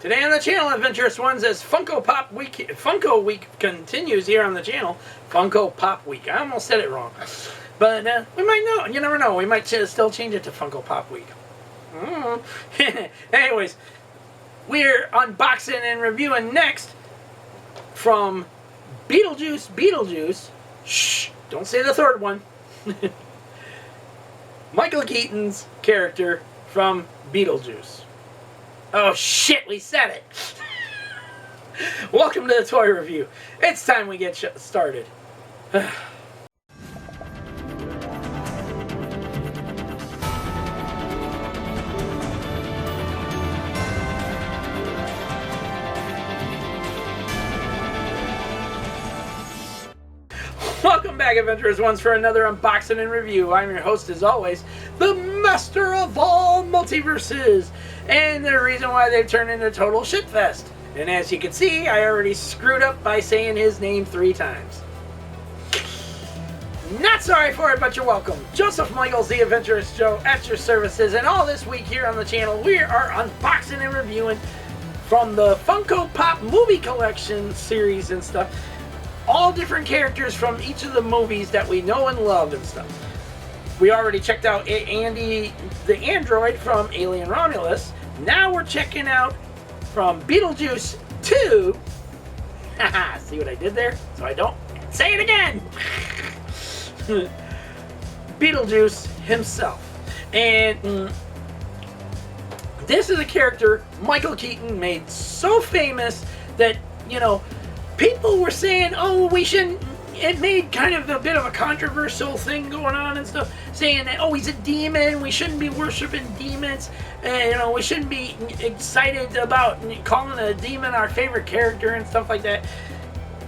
Today on the channel, Adventurous Ones, as Funko Week continues here on the channel. Funko Pop Week. I almost said it wrong. But we might know. You never know. We might still change it to Funko Pop Week. Anyways, we're unboxing and reviewing next from Beetlejuice. Shh, don't say the third one. Michael Keaton's character from Beetlejuice. Oh shit, we said it! Welcome to the toy review. It's time we get started. Welcome back, Adventurous Ones, for another unboxing and review. I'm your host, as always, the master of all multiverses, and the reason why they've turned into total shitfest. And as you can see, I already screwed up by saying his name 3 times. Not sorry for it, but you're welcome. Joseph Michaels, the Adventurous Joe, at your services, and all this week here on the channel, we are unboxing and reviewing from the Funko Pop movie collection series and stuff. All different characters from each of the movies that we know and love and stuff. We already checked out Andy the android from Alien Romulus. Now we're checking out from Beetlejuice 2. Haha, see what I did there? So I don't say it again. Beetlejuice himself. And this is a character Michael Keaton made so famous that, you know, people were saying, oh, we shouldn't. It made kind of a bit of a controversial thing going on and stuff, saying that, oh, he's a demon, we shouldn't be worshiping demons, and, you know, we shouldn't be excited about calling a demon our favorite character and stuff like that.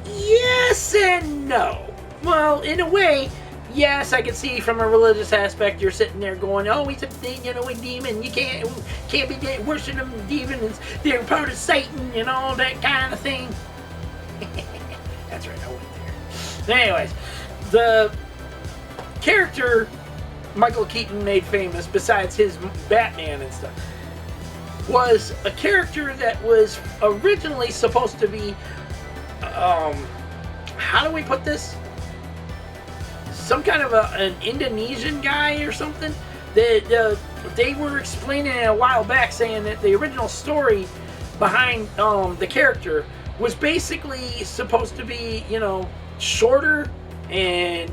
Yes and no. Well, in a way, yes, I can see from a religious aspect, you're sitting there going, oh, he's a demon, you can't be worshiping demons, they're part of Satan and all that kind of thing. That's right, I went there. Anyways, the character Michael Keaton made famous, besides his Batman and stuff, was a character that was originally supposed to be, how do we put this? Some kind of an Indonesian guy or something. They were explaining it a while back, saying that the original story behind the character was basically supposed to be, you know, shorter and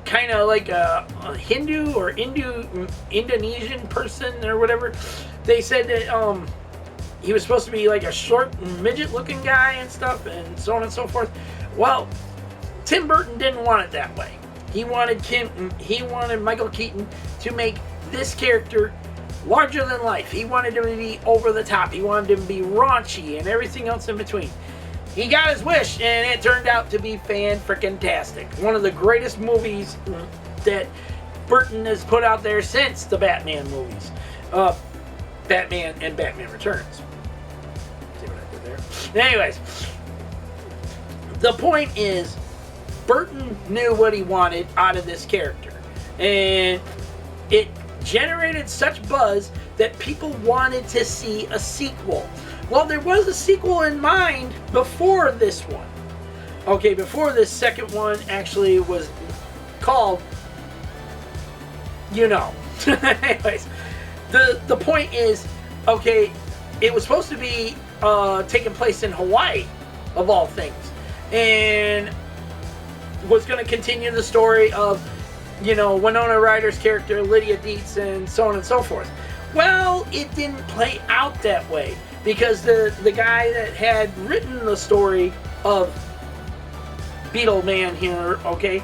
kind of like a Hindu or Indonesian person or whatever. They said that he was supposed to be like a short midget looking guy and stuff and so on and so forth. Well, Tim Burton didn't want it that way. He wanted Michael Keaton to make this character larger than life. He wanted him to be over the top. He wanted him to be raunchy and everything else in between. He got his wish, and it turned out to be fan-frickin-tastic. One of the greatest movies that Burton has put out there since the Batman movies. Batman and Batman Returns. See what I did there? Anyways, the point is, Burton knew what he wanted out of this character. And it generated such buzz that people wanted to see a sequel. Well, there was a sequel in mind before this one. Okay, before this second one actually was called, you know. Anyways, the point is, okay, it was supposed to be taking place in Hawaii, of all things, and was going to continue the story of, you know, Winona Ryder's character, Lydia Dietz, and so on and so forth. Well, it didn't play out that way, because the guy that had written the story of Beetle Man here, okay,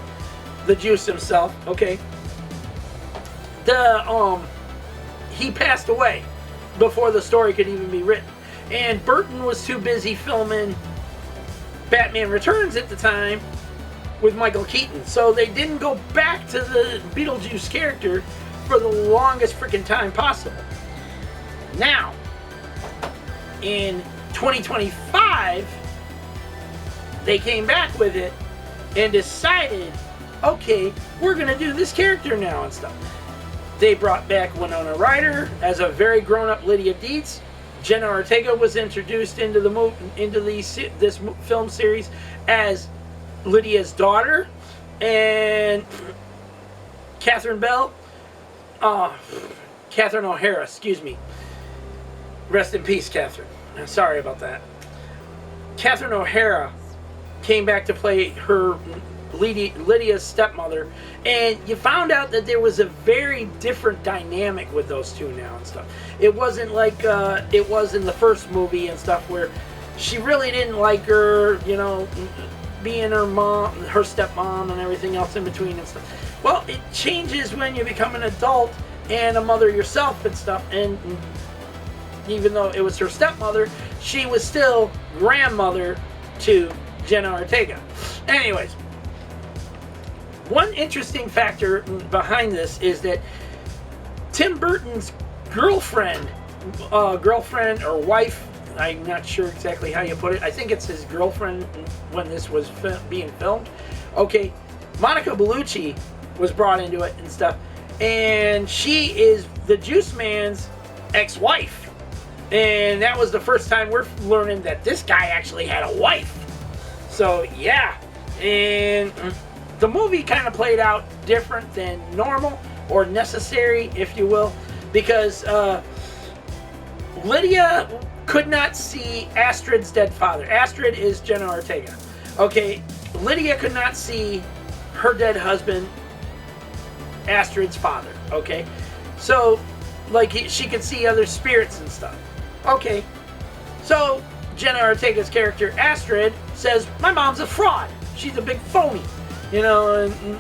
the Juice himself, okay, he passed away before the story could even be written. And Burton was too busy filming Batman Returns at the time with Michael Keaton, so they didn't go back to the Beetlejuice character for the longest freaking time possible. Now, in 2025, they came back with it and decided, okay, we're going to do this character now and stuff. They brought back Winona Ryder as a very grown-up Lydia Dietz. Jenna Ortega was introduced into this film series as Lydia's daughter, and Catherine O'Hara, excuse me. Rest in peace, Catherine. I'm sorry about that. Catherine O'Hara came back to play her Lydia's stepmother, and you found out that there was a very different dynamic with those two now and stuff. It wasn't like it was in the first movie and stuff, where she really didn't like her, you know, being her mom, her stepmom, and everything else in between and stuff. Well, it changes when you become an adult and a mother yourself and stuff, and even though it was her stepmother, she was still grandmother to Jenna Ortega. Anyways, one interesting factor behind this is that Tim Burton's girlfriend or wife, I'm not sure exactly how you put it, I think it's his girlfriend when this was being filmed. Okay, Monica Bellucci was brought into it and stuff, and she is the Juice Man's ex-wife. And that was the first time we're learning that this guy actually had a wife. So yeah, and the movie kind of played out different than normal, or necessary, if you will, because Lydia could not see Astrid's dead father. Astrid is Jenna Ortega. Okay, Lydia could not see her dead husband, Astrid's father. Okay, so like she could see other spirits and stuff. Okay, so Jenna Ortega's character Astrid says, my mom's a fraud. She's a big phony. You know, and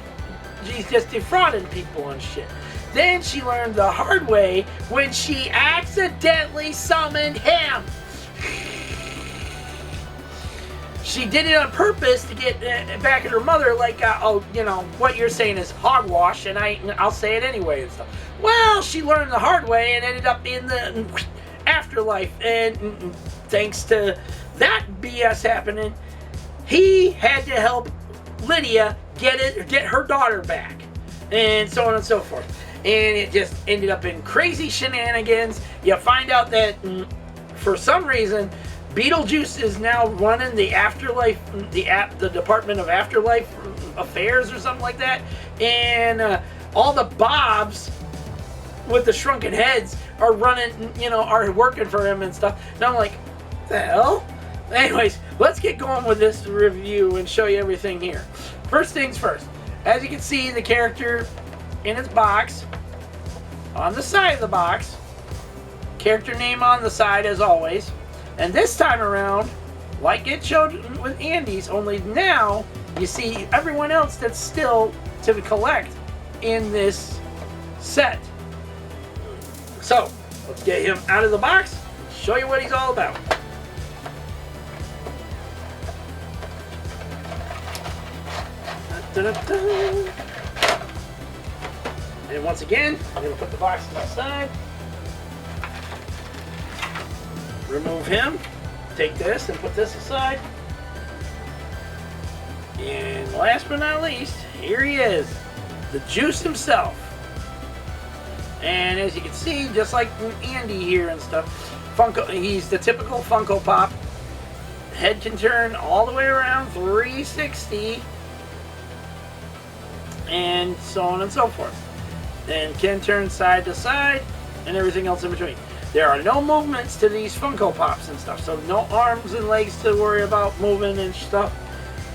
she's just defrauding people and shit. Then she learned the hard way when she accidentally summoned him. She did it on purpose to get back at her mother, like, oh, you know, what you're saying is hogwash, and I'll say it anyway and stuff. Well, she learned the hard way and ended up in the afterlife, and thanks to that BS happening, he had to help Lydia get her daughter back, and so on and so forth. And it just ended up in crazy shenanigans. You find out that for some reason Beetlejuice is now running the afterlife, the Department of Afterlife Affairs or something like that, and all the Bobs with the shrunken heads are running, you know, are working for him and stuff. And I'm like, the hell? Anyways, let's get going with this review and show you everything here. First things first, as you can see, the character in its box, on the side of the box, character name on the side as always, and this time around, like it showed with Andy's, only now you see everyone else that's still to collect in this set. So, let's get him out of the box and show you what he's all about. Da-da-da. And once again, I'm going to put the box to the side. Remove him. Take this and put this aside. And last but not least, here he is, the Juice himself. And as you can see, just like Andy here and stuff, Funko, he's the typical Funko Pop. Head can turn all the way around 360. And so on and so forth. And can turn side to side and everything else in between. There are no movements to these Funko Pops and stuff, so no arms and legs to worry about moving and stuff,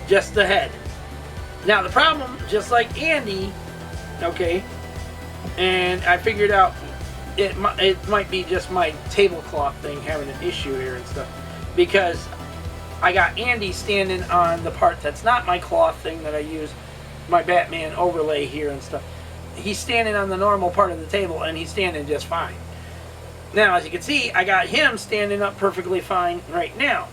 just the head. Now the problem, just like Andy, okay, and I figured out it might be just my tablecloth thing having an issue here and stuff, because I got Andy standing on the part that's not my cloth thing that I use, my Batman overlay here and stuff. He's standing on the normal part of the table and he's standing just fine. Now, as you can see, I got him standing up perfectly fine right now.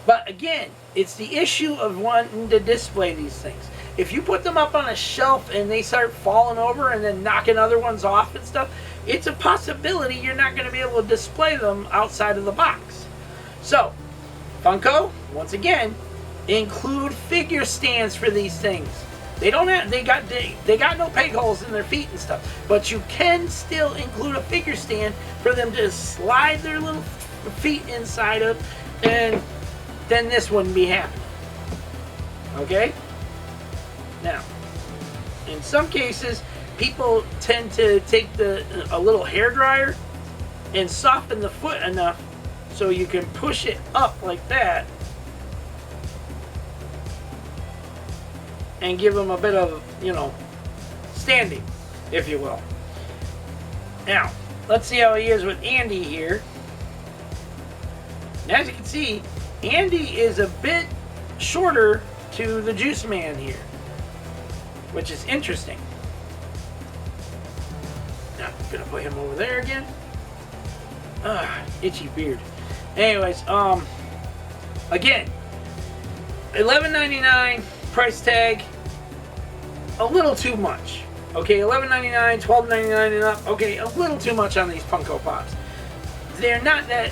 But again, it's the issue of wanting to display these things. If you put them up on a shelf and they start falling over and then knocking other ones off and stuff, it's a possibility you're not going to be able to display them outside of the box. So, Funko, once again, include figure stands for these things. They don't have, they got no peg holes in their feet and stuff, but you can still include a figure stand for them to slide their little feet inside of, and then this wouldn't be happening. Okay? Now, in some cases, people tend to take a little hair dryer and soften the foot enough so you can push it up like that and give them a bit of, standing, if you will. Now, let's see how he is with Andy here. And as you can see, Andy is a bit shorter to the Juice Man here, which is interesting. Now, I'm gonna put him over there again. Itchy beard. Anyways, again, $11.99 price tag, a little too much. Okay, $11.99, $12.99 and up. Okay, a little too much on these Funko Pops. They're not that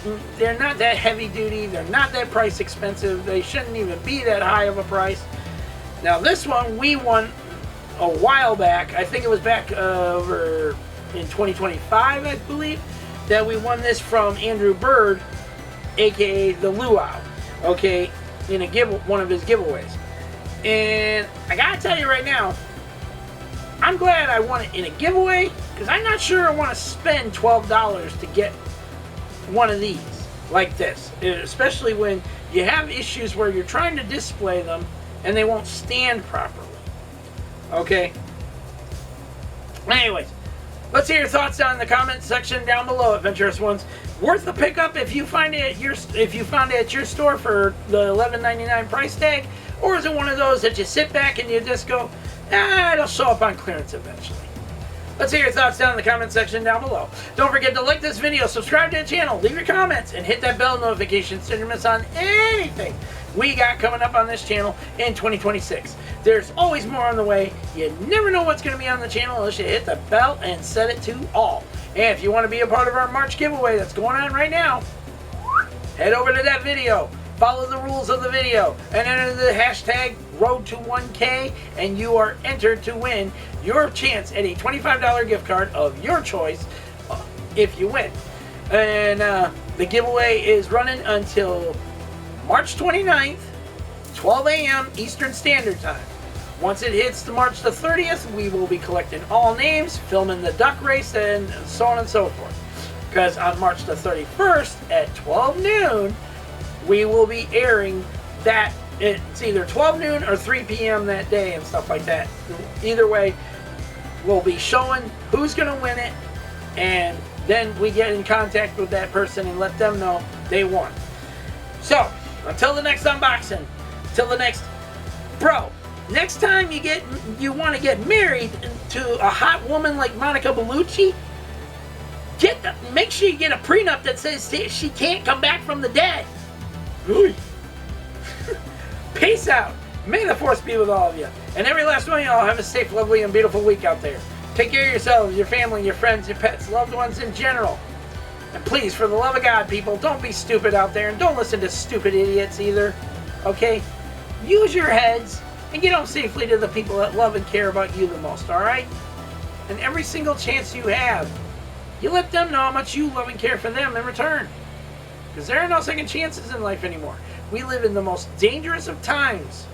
heavy duty. They're not that price expensive. They shouldn't even be that high of a price. Now this one we won a while back. I think it was back over in 2025, I believe, that we won this from Andrew Bird, aka the Luau. Okay, in one of his giveaways. And I gotta tell you right now, I'm glad I won it in a giveaway, because I'm not sure I want to spend $12 to get one of these like this, especially when you have issues where you're trying to display them and they won't stand properly. Okay. Anyways, let's hear your thoughts down in the comment section down below, Adventurous Ones. Worth the pickup if you find it at your store for the $11.99 price tag, or is it one of those that you sit back and you just go, it'll show up on clearance eventually? Let's hear your thoughts down in the comment section down below. Don't forget to like this video, subscribe to the channel, leave your comments, and hit that bell notification so you don't miss on anything we got coming up on this channel in 2026. There's always more on the way. You never know what's going to be on the channel unless you hit the bell and set it to all. And if you want to be a part of our March giveaway that's going on right now, head over to that video, follow the rules of the video, and enter the hashtag Road to 1K, and you are entered to win your chance at a $25 gift card of your choice if you win. And the giveaway is running until March 29th, 12 a.m. Eastern Standard Time. Once it hits to March the 30th, we will be collecting all names, filming the duck race, and so on and so forth. Because on March the 31st at 12 noon, we will be airing that. It's either 12 noon or 3 p.m. that day and stuff like that. Either way, we'll be showing who's going to win it, and then we get in contact with that person and let them know they won. So, until the next unboxing, until the next, next time you want to get married to a hot woman like Monica Bellucci, make sure you get a prenup that says she can't come back from the dead. Peace out. May the force be with all of you. And every last one of y'all have a safe, lovely, and beautiful week out there. Take care of yourselves, your family, your friends, your pets, loved ones in general. And please, for the love of God, people, don't be stupid out there, and don't listen to stupid idiots either. Okay? Use your heads and get home safely to the people that love and care about you the most, alright? And every single chance you have, you let them know how much you love and care for them in return. Because there are no second chances in life anymore. We live in the most dangerous of times.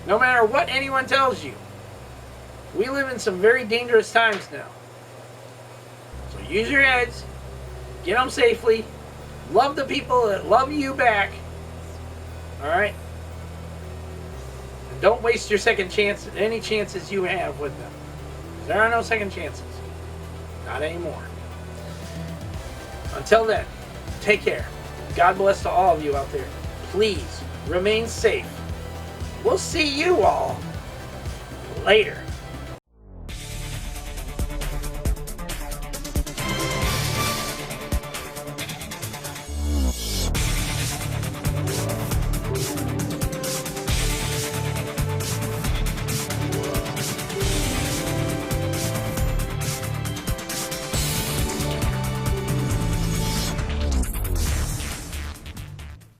No matter what anyone tells you. We live in some very dangerous times now. So use your heads. Get home safely. Love the people that love you back. Alright? And don't waste your second chance, any chances you have with them. There are no second chances. Not anymore. Until then, take care. God bless to all of you out there. Please remain safe. We'll see you all later.